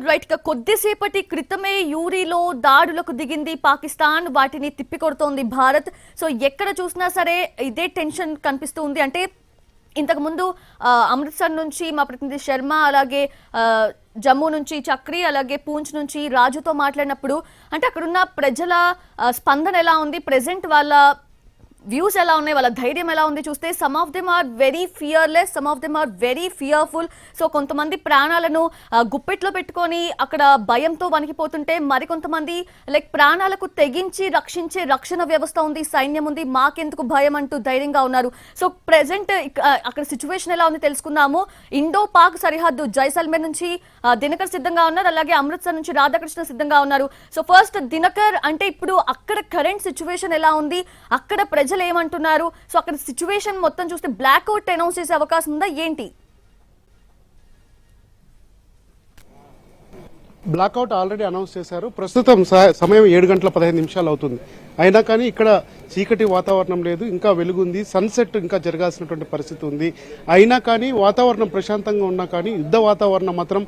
Right గా కొద్దిసేపటి క్రితమే యూరిలో దాడులకు దిగింది పాకిస్తాన్. వాటిని తిప్పికొడుతోంది భారత్. సో ఎక్కడ చూసినా సరే ఇదే టెన్షన్ కనిపిస్తూ ఉంది. అంటే ఇంతకు ముందు అమృత్సర్ నుంచి మా ప్రతినిధి శర్మ, అలాగే జమ్మూ నుంచి చక్రి, అలాగే పూంచ్ నుంచి రాజుతో మాట్లాడినప్పుడు అంటే అక్కడున్న ప్రజల స్పందన ఎలా ఉంది, ప్రెసెంట్ వాళ్ళ వ్యూస్ ఎలా ఉన్నాయి, వాళ్ళ ధైర్యం ఎలా ఉంది చూస్తే some of them are very fearless, some of them are very fearful. So కొంతమంది ప్రాణాలను గుప్పెట్లో పెట్టుకొని అక్కడ భయంతో వణికిపోతుంటే, మరికొంతమంది లైక్ ప్రాణాలకు తెగించి రక్షించే రక్షణ వ్యవస్థ ఉంది, సైన్యం ఉంది, మాకెందుకు భయం అంటూ ధైర్యంగా ఉన్నారు. సో ప్రెసెంట్ అక్కడ సిచ్యువేషన్ ఎలా ఉంది తెలుసుకుందాము. ఇండో పాక్ సరిహద్దు జైసల్మేర్ నుంచి దినకర్ సిద్ధంగా ఉన్నారు, అలాగే అమృత్సర్ నుంచి రాధాకృష్ణ సిద్ధంగా ఉన్నారు. సో ఫస్ట్ దినకర్, అంటే ఇప్పుడు అక్కడ కరెంట్ సిచ్యువేషన్ ఎలా ఉంది, అక్కడ ప్రజలు ఏమంటున్నారు, సో అక్కడ సిచ్యువేషన్ మొత్తం చూస్తే బ్లాక్ అవుట్ అనౌన్స్ చేసే అవకాశం ఉందా ఏంటి? బ్లాక్అవుట్ ఆల్రెడీ అనౌన్స్ చేశారు. ప్రస్తుతం సమయం 7:15 అవుతుంది. అయినా కానీ ఇక్కడ చీకటి వాతావరణం లేదు, ఇంకా వెలుగుంది. సన్సెట్ ఇంకా జరగాల్సినటువంటి పరిస్థితి ఉంది. అయినా కానీ వాతావరణం ప్రశాంతంగా ఉన్నా కానీ యుద్ధ వాతావరణం మాత్రం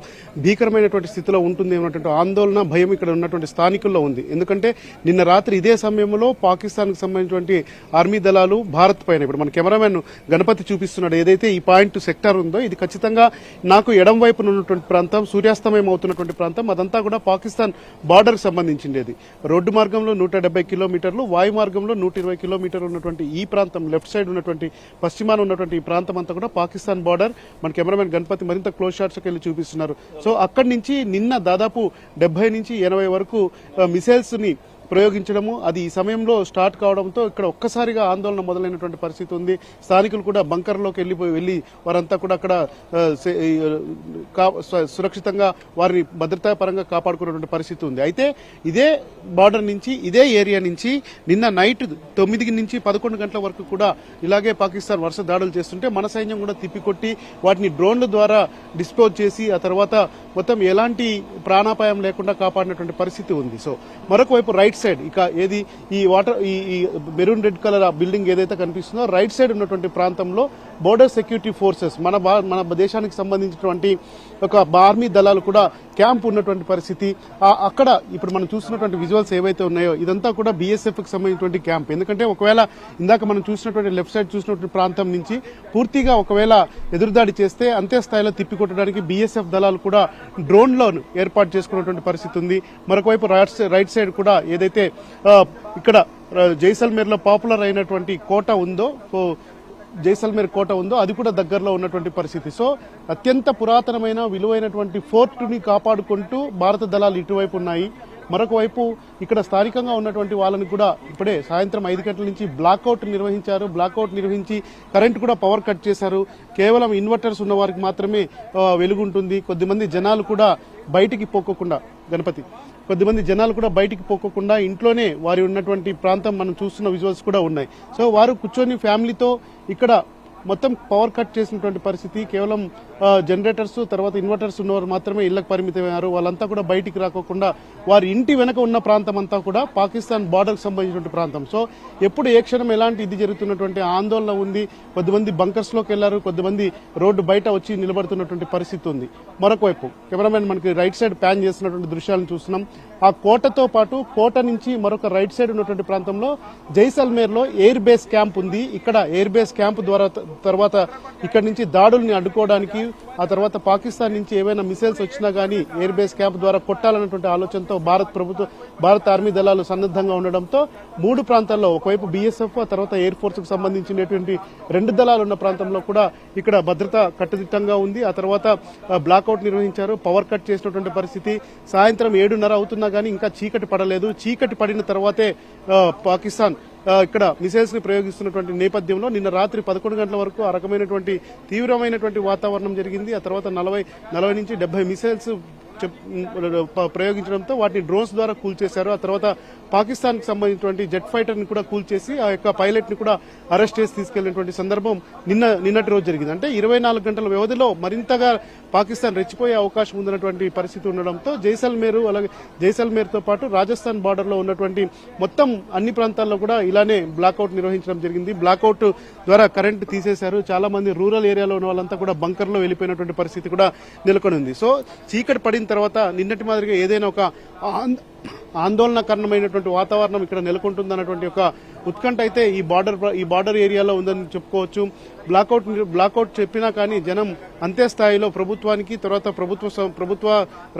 భీకరమైనటువంటి స్థితిలో ఉంటుంది అన్నటువంటి ఆందోళన, భయం ఇక్కడ ఉన్నటువంటి స్థానికుల్లో ఉంది. ఎందుకంటే నిన్న రాత్రి ఇదే సమయంలో పాకిస్తాన్కు సంబంధించినటువంటి ఆర్మీ దళాలు భారత్ పైన, ఇప్పుడు మన కెమెరామెన్ గణపతి చూపిస్తున్నాడు, ఏదైతే ఈ పాయింట్ సెక్టార్ ఉందో ఇది ఖచ్చితంగా నాకు ఎడం వైపున ఉన్నటువంటి ప్రాంతం, సూర్యాస్తమయం అవుతున్నటువంటి ప్రాంతం, అదంతా కూడా పాకిస్తాన్ బార్డర్ సంబంధించింది. రోడ్డు మార్గంలో 170 కిలోమీటర్లు, వాయు మార్గంలో 120 కిలోమీటర్లు ఉన్నటువంటి ఈ ప్రాంతం, లెఫ్ట్ సైడ్ ఉన్నటువంటి పశ్చిమాన ఉన్నటువంటి ఈ ప్రాంతం అంతా కూడా పాకిస్తాన్ బార్డర్. మన కెమెరామెన్ గణపతి మరింత క్లోజ్ షాట్స్ వెళ్ళి చూపిస్తున్నారు. సో అక్కడి నుంచి నిన్న దాదాపు 70 నుంచి 80 వరకు మిసైల్స్ ని ప్రయోగించడము, అది ఈ సమయంలో స్టార్ట్ కావడంతో ఇక్కడ ఒక్కసారిగా ఆందోళన మొదలైనటువంటి పరిస్థితి ఉంది. స్థానికులు కూడా బంకర్లోకి వెళ్ళి వారంతా కూడా అక్కడ సురక్షితంగా వారిని భద్రతా పరంగా కాపాడుకున్నటువంటి పరిస్థితి ఉంది. అయితే ఇదే బార్డర్ నుంచి, ఇదే ఏరియా నుంచి నిన్న నైట్ 9 నుంచి 11 గంటల వరకు కూడా ఇలాగే పాకిస్తాన్ వరుస దాడులు చేస్తుంటే మన సైన్యం కూడా తిప్పికొట్టి వాటిని డ్రోన్ల ద్వారా డిస్పోజ్ చేసి ఆ తర్వాత మొత్తం ఎలాంటి ప్రాణాపాయం లేకుండా కాపాడినటువంటి పరిస్థితి ఉంది. సో మరొక వైపు రైట్ సైడ్ ఇక ఏది ఈ వాటర్ ఈ మెరూన్ రెడ్ కలర్ బిల్డింగ్ ఏదైతే కనిపిస్తుందో రైట్ సైడ్ ఉన్నటువంటి ప్రాంతంలో బోర్డర్ సెక్యూరిటీ ఫోర్సెస్, మన దేశానికి సంబంధించినటువంటి ఒక ఆర్మీ దళాలు కూడా క్యాంప్ ఉన్నటువంటి పరిస్థితి. అక్కడ ఇప్పుడు మనం చూస్తున్నటువంటి విజువల్స్ ఏవైతే ఉన్నాయో ఇదంతా కూడా బీఎస్ఎఫ్ కి సంబంధించినటువంటి క్యాంప్. ఎందుకంటే ఒకవేళ ఇందాక మనం చూసినటువంటి లెఫ్ట్ సైడ్ చూసినటువంటి ప్రాంతం నుంచి పూర్తిగా ఒకవేళ ఎదురుదాడి చేస్తే అంతే స్థాయిలో తిప్పికొట్టడానికి బీఎస్ఎఫ్ దళాలు కూడా డ్రోన్లను ఏర్పాటు చేసుకున్నటువంటి పరిస్థితి ఉంది. మరొకవైపు రైట్ సైడ్ కూడా ఏదైతే ఇక్కడ జైసల్మేర్ లో పాపులర్ అయినటువంటి కోట ఉందో, జైసల్మేర్ కోట ఉందో అది కూడా దగ్గరలో ఉన్నటువంటి పరిస్థితి. సో అత్యంత పురాతనమైన విలువైనటువంటి ఫోర్టుని కాపాడుకుంటూ భారత దళాలు ఇటువైపు ఉన్నాయి. మరొక వైపు ఇక్కడ స్థానికంగా ఉన్నటువంటి వాళ్ళని కూడా ఇప్పుడే సాయంత్రం 5 గంటల నుంచి బ్లాక్అవుట్ నిర్వహించారు. బ్లాక్అవుట్ నిర్వహించి కరెంట్ కూడా పవర్ కట్ చేశారు. కేవలం ఇన్వర్టర్స్ ఉన్న వారికి మాత్రమే వెలుగుంటుంది. కొద్దిమంది జనాలు కూడా బయటికి పోకోకుండా, గణపతి కొద్దిమంది జనాలు కూడా బయటికి పోకోకుండా ఇంట్లోనే వారి ఉన్నటువంటి ప్రాంతం మనం చూస్తున్న విజువల్స్ కూడా ఉన్నాయి. సో వారు కూర్చొని ఫ్యామిలీతో ఇక్కడ మొత్తం పవర్ కట్ చేసినటువంటి పరిస్థితి. కేవలం జనరేటర్స్ తర్వాత ఇన్వర్టర్స్ ఉన్నవారు మాత్రమే ఇళ్లకు పరిమితమయ్యారు. వాళ్ళంతా కూడా బయటికి రాకోకుండా వారి ఇంటి వెనక ఉన్న ప్రాంతం అంతా కూడా పాకిస్తాన్ బార్డర్కి సంబంధించినటువంటి ప్రాంతం. సో ఎప్పుడు ఏ క్షణం ఎలాంటి ఇది జరుగుతున్నటువంటి ఆందోళన ఉంది. కొద్దిమంది బంకర్స్ లోకి వెళ్లారు, కొద్దిమంది రోడ్డు బయట వచ్చి నిలబడుతున్నటువంటి పరిస్థితి ఉంది. మరొక వైపు కెమెరామెన్ మనకి రైట్ సైడ్ ప్యాన్ చేస్తున్నటువంటి దృశ్యాలను చూస్తున్నాం. ఆ కోటతో పాటు కోట నుంచి మరొక రైట్ సైడ్ ఉన్నటువంటి ప్రాంతంలో జైసల్మేర్ లో ఎయిర్ బేస్ క్యాంప్ ఉంది. ఇక్కడ ఎయిర్ బేస్ క్యాంప్ ద్వారా తర్వాత ఇక్కడ నుంచి దాడుల్ని అడ్డుకోవడానికి, ఆ తర్వాత పాకిస్తాన్ నుంచి ఏవైనా మిసైల్స్ వచ్చినా గానీ ఎయిర్ బేస్ క్యాంప్ ద్వారా కొట్టాలన్నటువంటి ఆలోచనతో భారత ఆర్మీ దళాలు సన్నద్ధంగా ఉండడంతో 3 ప్రాంతాల్లో ఒకవైపు బీఎస్ఎఫ్, ఆ తర్వాత ఎయిర్ ఫోర్స్ కు సంబంధించినటువంటి 2 దళాలు ఉన్న ప్రాంతంలో కూడా ఇక్కడ భద్రత కట్టుదిట్టంగా ఉంది. ఆ తర్వాత బ్లాక్అవుట్ నిర్వహించారు, పవర్ కట్ చేసినటువంటి పరిస్థితి. సాయంత్రం 7:30 అవుతున్నా గానీ ఇంకా చీకటి పడలేదు. చీకటి పడిన తర్వాతే పాకిస్తాన్ ఇక్కడ మిసైల్స్ ని ప్రయోగిస్తున్నటువంటి నేపథ్యంలో నిన్న రాత్రి 11 గంటల వరకు ఆ రకమైనటువంటి తీవ్రమైనటువంటి వాతావరణం జరిగింది. ఆ తర్వాత 40 నుంచి 70 మిసైల్స్ ప్రయోగించడంతో వాటిని డ్రోన్స్ ద్వారా కూల్చేశారు. ఆ తర్వాత పాకిస్తాన్ కి సంబంధించినటువంటి జెట్ ఫైటర్ ని కూడా కూల్చేసి ఆ యొక్క పైలట్ ని కూడా అరెస్ట్ చేసి తీసుకెళ్లినటువంటి సందర్భం నిన్నటి రోజు జరిగింది. అంటే 24 గంటల వ్యవధిలో మరింతగా పాకిస్తాన్ రెచ్చిపోయే అవకాశం ఉందన్నటువంటి పరిస్థితి ఉండడంతో జైసల్మేర్ అలాగే జైసల్మేర్ తో పాటు రాజస్థాన్ బార్డర్ లో ఉన్నటువంటి మొత్తం అన్ని ప్రాంతాల్లో కూడా ఇలానే బ్లాక్అవుట్ నిర్వహించడం జరిగింది. బ్లాక్అవుట్ ద్వారా కరెంట్ తీసేశారు. చాలా మంది రూరల్ ఏరియాలో ఉన్న వాళ్ళంతా కూడా బంకర్ లో వెళ్ళిపోయినటువంటి పరిస్థితి కూడా నెలకొని ఉంది. సో చీకటి పడిన తర్వాత నిన్నటి మాదిరిగా ఏదైనా ఒక ఆందోళనకరమైనటువంటి వాతావరణం ఇక్కడ నెలకొంటుందన్నటువంటి ఒక ఉత్కంఠ అయితే ఈ బార్డర్ ఏరియాలో ఉందని చెప్పుకోవచ్చు. బ్లాక్అవుట్ చెప్పినా కానీ జనం అంతే స్థాయిలో ప్రభుత్వానికి తర్వాత ప్రభుత్వ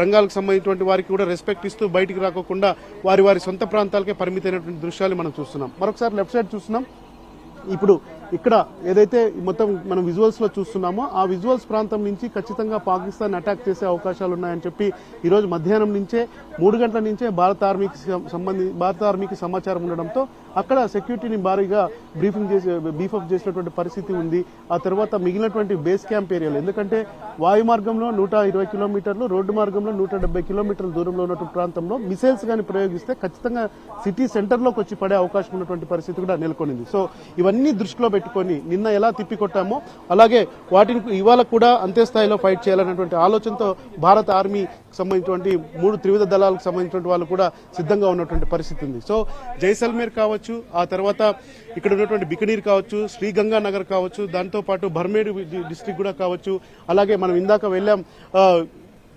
రంగాలకు సంబంధించినటువంటి వారికి కూడా రెస్పెక్ట్ ఇస్తూ బయటికి రాకోకుండా వారి సొంత ప్రాంతాలకే పరిమితమైనటువంటి దృశ్యాలు మనం చూస్తున్నాం. మరొకసారి లెఫ్ట్ సైడ్ చూస్తున్నాం. ఇప్పుడు ఇక్కడ ఏదైతే మొత్తం మనం విజువల్స్ లో చూస్తున్నామో ఆ విజువల్స్ ప్రాంతం నుంచి ఖచ్చితంగా పాకిస్తాన్ అటాక్ చేసే అవకాశాలు ఉన్నాయని చెప్పి ఈ రోజు మధ్యాహ్నం నుంచే 3 గంటల నుంచే భారత ఆర్మీకి సమాచారం ఉండడంతో అక్కడ సెక్యూరిటీని భారీగా బీఫప్ చేసినటువంటి పరిస్థితి ఉంది. ఆ తర్వాత మిగిలినటువంటి బేస్ క్యాంప్ ఏరియాలు, ఎందుకంటే వాయు మార్గంలో 120 కిలోమీటర్లు, రోడ్డు మార్గంలో 170 కిలోమీటర్ల దూరంలో ఉన్నటువంటి ప్రాంతంలో మిసైల్స్ కానీ ప్రయోగిస్తే ఖచ్చితంగా సిటీ సెంటర్లోకి వచ్చి పడే అవకాశం ఉన్నటువంటి పరిస్థితి కూడా నెలకొనింది. సో ఇవన్నీ దృష్టిలో పెట్టుకొని నిన్న ఎలా తిప్పికొట్టామో అలాగే వాటిని ఇవాళ కూడా అంతే స్థాయిలో ఫైట్ చేయాలన్నటువంటి ఆలోచనతో భారత ఆర్మీ సంబంధించినటువంటి 3 త్రివిధ దళాలకు సంబంధించినటువంటి వాళ్ళు కూడా సిద్ధంగా ఉన్నటువంటి పరిస్థితి ఉంది. సో జైసల్మేర్ కావచ్చు, ఆ తర్వాత ఇక్కడ ఉన్నటువంటి బికనీర్ కావచ్చు, శ్రీగంగా నగర్ కావచ్చు, దాంతో పాటు బర్మేడ్ డిస్ట్రిక్ట్ కూడా కావచ్చు, అలాగే మనం ఇందాక వెళ్ళాం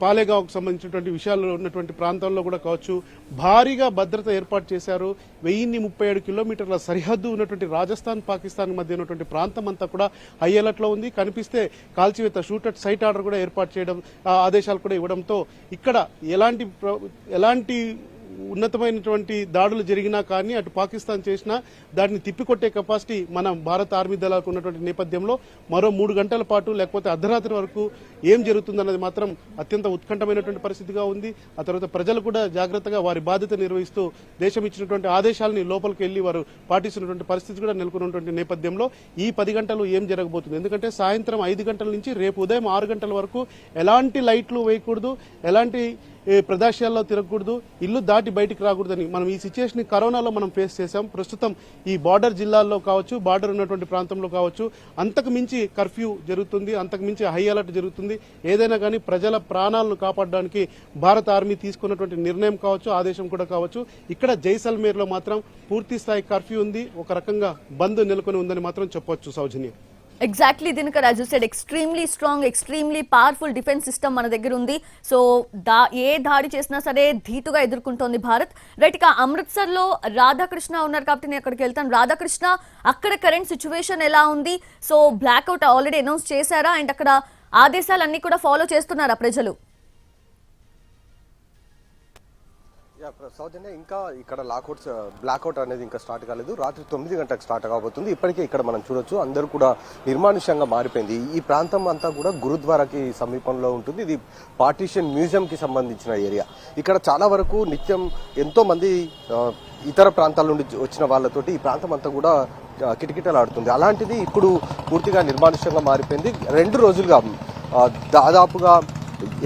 పాలేగాంకు సంబంధించినటువంటి విషయాల్లో ఉన్నటువంటి ప్రాంతాల్లో కూడా కావచ్చు, భారీగా భద్రత ఏర్పాటు చేశారు. 1037 కిలోమీటర్ల సరిహద్దు ఉన్నటువంటి రాజస్థాన్ పాకిస్తాన్ మధ్య ఉన్నటువంటి ప్రాంతం అంతా కూడా హై అలర్ట్ లో ఉంది. కనిపిస్తే కాల్చివేత షూట్ అట్ సైట్ ఆర్డర్ కూడా ఏర్పాటు చేయడం, ఆదేశాలు కూడా ఇవ్వడంతో ఇక్కడ ఎలాంటి ఉన్నతమైనటువంటి దాడులు జరిగినా కానీ అటు పాకిస్తాన్ చేసినా దాన్ని తిప్పికొట్టే కెపాసిటీ మన భారత ఆర్మీ దళాలకు ఉన్నటువంటి నేపథ్యంలో మరో 3 గంటల పాటు లేకపోతే అర్ధరాత్రి వరకు ఏం జరుగుతుందన్నది మాత్రం అత్యంత ఉత్కంఠమైనటువంటి పరిస్థితిగా ఉంది. ఆ తర్వాత ప్రజలు కూడా జాగ్రత్తగా వారి బాధ్యత నిర్వహిస్తూ దేశం ఇచ్చినటువంటి ఆదేశాలని లోపలికి వెళ్లి వారు పాటిస్తున్నటువంటి పరిస్థితి కూడా నెలకొన్నటువంటి నేపథ్యంలో ఈ 10 గంటలు ఏం జరగబోతుంది, ఎందుకంటే సాయంత్రం 5 గంటల నుంచి రేపు ఉదయం 6 గంటల వరకు ఎలాంటి లైట్లు వేయకూడదు, ఎలాంటి ప్రదేశాల్లో తిరగకూడదు, ఇల్లు దాటి బయటికి రాకూడదని మనం ఈ సిచ్యువేషన్ కరోనాలో మనం ఫేస్ చేశాం. ప్రస్తుతం ఈ బార్డర్ జిల్లాల్లో కావచ్చు, బార్డర్ ఉన్నటువంటి ప్రాంతంలో కావచ్చు అంతకు మించి కర్ఫ్యూ జరుగుతుంది, అంతకు మించి హై అలర్ట్ జరుగుతుంది. ఏదైనా కానీ ప్రజల ప్రాణాలను కాపాడడానికి భారత ఆర్మీ తీసుకున్నటువంటి నిర్ణయం కావచ్చు, ఆదేశం కూడా కావచ్చు. ఇక్కడ జైసల్మేర్ లో మాత్రం పూర్తి స్థాయి కర్ఫ్యూ ఉంది, ఒక రకంగా బంద్ నెలకొని ఉందని మాత్రం చెప్పొచ్చు. Soujanya, exactly Dinakar, as you said, extremely strong, extremely powerful defence system మన దగ్గర ఉంది. సో ఏ దాడి చేసినా సరే ధీటుగా ఎదుర్కొంటోంది భారత్. రైట్, ఇక అమృత్సర్ లో రాధాకృష్ణ ఉన్నారు కాబట్టి నేను అక్కడికి వెళ్తాను. రాధాకృష్ణ, అక్కడ కరెంట్ సిచ్యువేషన్ ఎలా ఉంది? సో బ్లాక్అవుట్ ఆల్రెడీ అనౌన్స్ చేశారా? అండ్ అక్కడ ఆదేశాలన్నీ కూడా ఫాలో చేస్తున్నారా ప్రజలు? సౌజన్య, ఇంకా ఇక్కడ బ్లాక్అవుట్ అనేది ఇంకా స్టార్ట్ కాలేదు. రాత్రి 9 గంటలకు స్టార్ట్ కాబోతుంది. ఇప్పటికే ఇక్కడ మనం చూడొచ్చు అందరూ కూడా నిర్మానుష్యంగా మారిపోయింది. ఈ ప్రాంతం అంతా కూడా గురుద్వారాకి సమీపంలో ఉంటుంది. ఇది పార్టీషన్ మ్యూజియం కి సంబంధించిన ఏరియా. ఇక్కడ చాలా వరకు నిత్యం ఎంతో మంది ఇతర ప్రాంతాల నుండి వచ్చిన వాళ్ళతోటి ఈ ప్రాంతం అంతా కూడా కిటకిటలాడుతుంది. అలాంటిది ఇప్పుడు పూర్తిగా నిర్మానుష్యంగా మారిపోయింది. 2 రోజులుగా దాదాపుగా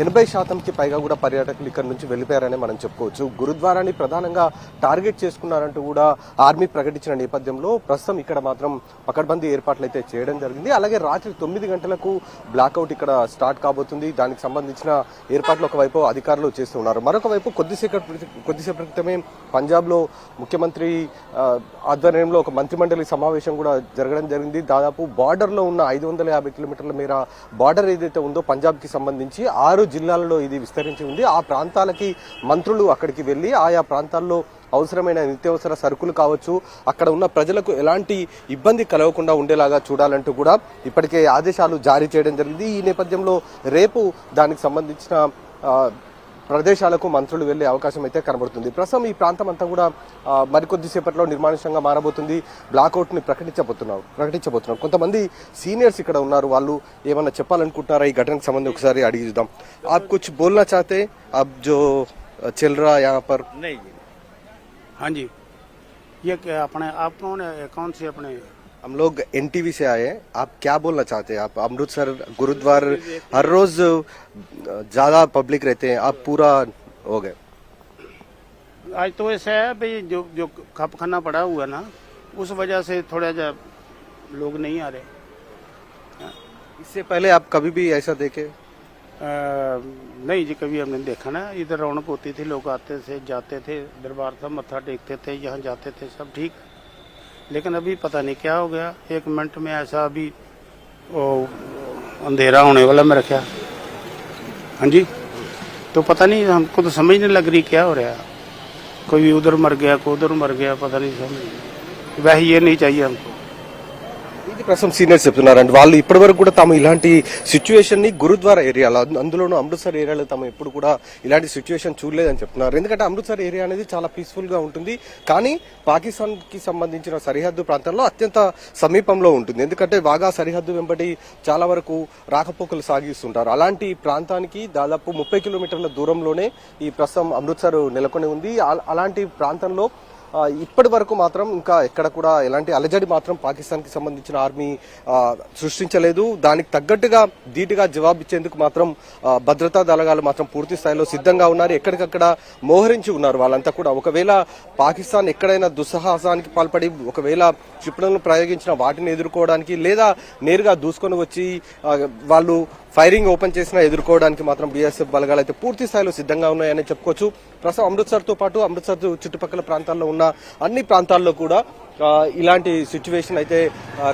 80% పైగా కూడా పర్యాటకులు ఇక్కడ నుంచి వెళ్ళిపోయారని మనం చెప్పుకోవచ్చు. గురుద్వారాని ప్రధానంగా టార్గెట్ చేసుకున్నారంటూ కూడా ఆర్మీ ప్రకటించిన నేపథ్యంలో ప్రస్తుతం ఇక్కడ మాత్రం పకడ్బందీ ఏర్పాట్లు అయితే చేయడం జరిగింది. అలాగే రాత్రి 9 గంటలకు బ్లాక్అవుట్ ఇక్కడ స్టార్ట్ కాబోతుంది. దానికి సంబంధించిన ఏర్పాట్లు ఒకవైపు అధికారులు చేస్తున్నారు. మరొక వైపు కొద్దిసేపటి క్రితమే పంజాబ్ లో ముఖ్యమంత్రి ఆధ్వర్యంలో ఒక మంత్రిమండలి సమావేశం కూడా జరగడం జరిగింది. దాదాపు బార్డర్ లో ఉన్న 550 కిలోమీటర్ల మేర బార్డర్ ఏదైతే ఉందో పంజాబ్ కి సంబంధించి 6 జిల్లాలలో ఇది విస్తరించి ఉంది. ఆ ప్రాంతాలకి మంత్రులు అక్కడికి వెళ్లి ఆయా ప్రాంతాల్లో అవసరమైన నిత్యావసర సరుకులు కావచ్చు, అక్కడ ఉన్న ప్రజలకు ఎలాంటి ఇబ్బంది కలగకుండా ఉండేలాగా చూడాలంటూ కూడా ఇప్పటికే ఆదేశాలు జారీ చేయడం జరిగింది. ఈ నేపథ్యంలో రేపు దానికి సంబంధించిన ప్రదేశాలకు మంత్రులు వెళ్లే అవకాశం అయితే కనబడుతుంది. ప్రస్తుతం ఈ ప్రాంతం అంతా కూడా మరికొద్ది సేపట్లో నిర్మానుష్యంగా మారబోతుంది. బ్లాక్అవుట్ ని ప్రకటించబోతున్నారు. కొంతమంది సీనియర్స్ ఇక్కడ ఉన్నారు, వాళ్ళు ఏమన్నా చెప్పాలనుకుంటున్నారా ఈ ఘటనకు సంబంధించి ఒకసారి అడిగి చూద్దాం. आप कुछ बोलना चाहते हैं अब जो चल रहा है यहाँ पर? नहीं जी, हाँ जी, ये क्या अपने आप कौन से अपने? हम लोग एनटीवी से आए हैं. आप क्या बोलना चाहते हैं? आप अमृतसर गुरुद्वार हर रोज ज्यादा पब्लिक रहते हैं, आप पूरा हो गए. आज तो ऐसा है भाई जो जो खप खाना पड़ा हुआ ना, उस वजह से थोड़ा जा लोग नहीं आ रहे। इससे पहले आप कभी भी ऐसा देखे? नहीं जी, कभी हमने देखा ना। इधर रौनक होती थी, लोग आते थे जाते थे, दरबार था मत्था टेकते थे, यहाँ जाते थे, सब ठीक। लेकिन अभी पता नहीं क्या हो गया, 1 मिनट में ऐसा अभी वो अंधेरा होने वाला मेरा ख्याल। हाँ जी, तो पता नहीं, हमको तो समझ नहीं लग रही क्या हो रहा है। कोई उधर मर गया, कोई उधर मर गया, पता नहीं समझ। वैसे ये नहीं चाहिए हमको। ఇది ప్రస్తుతం సీనియర్స్ చెప్తున్నారండి. వాళ్ళు ఇప్పటి వరకు కూడా తాము ఇలాంటి సిచ్యువేషన్ ని గురుద్వారా ఏరియాలో, అందులోనూ అమృత్సర్ ఏరియాలో తాము ఎప్పుడు కూడా ఇలాంటి సిచ్యువేషన్ చూడలేదని చెప్తున్నారు. ఎందుకంటే అమృత్సర్ ఏరియా అనేది చాలా పీస్ఫుల్ గా ఉంటుంది, కానీ పాకిస్తాన్ కి సంబంధించిన సరిహద్దు ప్రాంతంలో అత్యంత సమీపంలో ఉంటుంది. ఎందుకంటే వాగా సరిహద్దు వెంబడి చాలా వరకు రాకపోకలు సాగిస్తుంటారు. అలాంటి ప్రాంతానికి దాదాపు 30 కిలోమీటర్ల దూరంలోనే ఈ ప్రస్తుతం అమృత్సర్ నెలకొని ఉంది. అలాంటి ప్రాంతంలో ఇప్పటి వరకు మాత్రం ఇంకా ఎక్కడ కూడా ఎలాంటి అలజడి మాత్రం పాకిస్తాన్ కి సంబంధించిన ఆర్మీ సృష్టించలేదు. దానికి తగ్గట్టుగా ధీటుగా జవాబిచ్చేందుకు మాత్రం భద్రతా దళాలు మాత్రం పూర్తి స్థాయిలో సిద్ధంగా ఉన్నారు. ఎక్కడికక్కడ మోహరించి ఉన్నారు వాళ్ళంతా కూడా. ఒకవేళ పాకిస్తాన్ ఎక్కడైనా దుస్సాహసానికి పాల్పడి ఒకవేళ క్షిపణులను ప్రయోగించిన వాటిని ఎదుర్కోవడానికి, లేదా నేరుగా దూసుకొని వచ్చి వాళ్ళు ఫైరింగ్ ఓపెన్ చేసినా ఎదుర్కోవడానికి మాత్రం బీఎస్ఎఫ్ బలగాలు అయితే పూర్తి స్థాయిలో సిద్ధంగా ఉన్నాయని చెప్పుకోవచ్చు. ప్రస్తుతం అమృత్సర్ తో పాటు అమృత్సర్ చుట్టుపక్కల ప్రాంతాల్లో ఉన్న అన్ని ప్రాంతాల్లో కూడా ఇలాంటి సిచ్యువేషన్ అయితే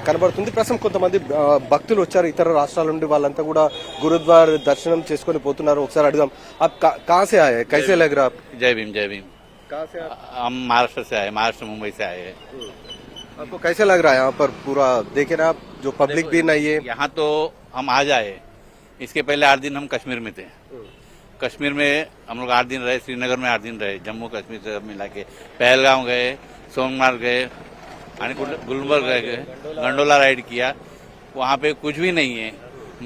కనబడుతుంది. ప్రస్తుతం కొంతమంది భక్తులు వచ్చారు ఇతర రాష్ట్రాల నుండి, వాళ్ళంతా కూడా గురుద్వార దర్శనం చేసుకుని పోతున్నారు. ఒకసారి అడుగుదాం. कहाँ से आए, कैसे लग रहा? जय भीम जय भीम। कहाँ से आए? हम महाराष्ट्र से आए, महाराष्ट्र मुंबई से आए हैं। आपको कैसे लग रहा है यहाँ पर पूरा देखे ना, जो पब्लिक भी नहीं है? यहाँ तो हम आज आए, इसके पहले 8 दिन हम कश्मीर में थे। कश्मीर में हम लोग 8 दिन रहे, श्रीनगर में 8 दिन रहे, जम्मू कश्मीर से मिला के पहलगांव गए, सोनमार्ग गए, गुलमर्ग गए, गंडोला राइड किया। वहाँ पे कुछ भी नहीं है।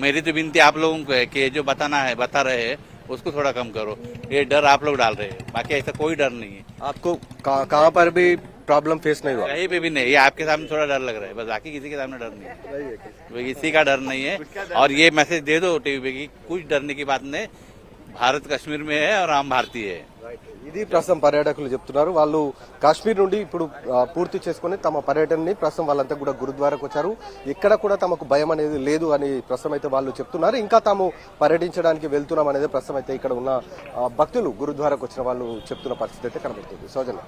मेरी तो विनती आप लोगों को है कि ये जो बता रहे हैं उसको थोड़ा कम करो। ये डर आप लोग डाल रहे हैं, बाकी ऐसा कोई डर नहीं है। आपको कहाँ पर भी प्रॉब्लम फेस नहीं हुआ? कहीं पे भी नहीं। ये आपके सामने थोड़ा डर लग रहा है, बस बाकी किसी के सामने डर नहीं है। किसी का डर नहीं है। और ये मैसेज दे दो टीवी पे कि कुछ डरने की बात नहीं, భారత్ కశ్మీర్ మే హై और हम भारतीय है। ఇది ప్రస్తుతం పర్యాటకులు చెప్తున్నారు. వాళ్ళు కాశ్మీర్ నుండి ఇప్పుడు పూర్తి చేసుకుని తమ పర్యటనని ప్రస్తుతం వాళ్ళంతా కూడా గురుద్వారాకు వచ్చారు. ఎక్కడ కూడా తమకు భయం అనేది లేదు అని ప్రస్తుతం అయితే వాళ్ళు చెప్తున్నారు. ఇంకా తాము పర్యటించడానికి వెళ్తున్నాం అనేది ప్రస్తుతం అయితే ఇక్కడ ఉన్న భక్తులు గురుద్వారాకు వచ్చిన వాళ్ళు చెప్తున్న పరిస్థితి అయితే కనబడుతుంది. సౌజన్య.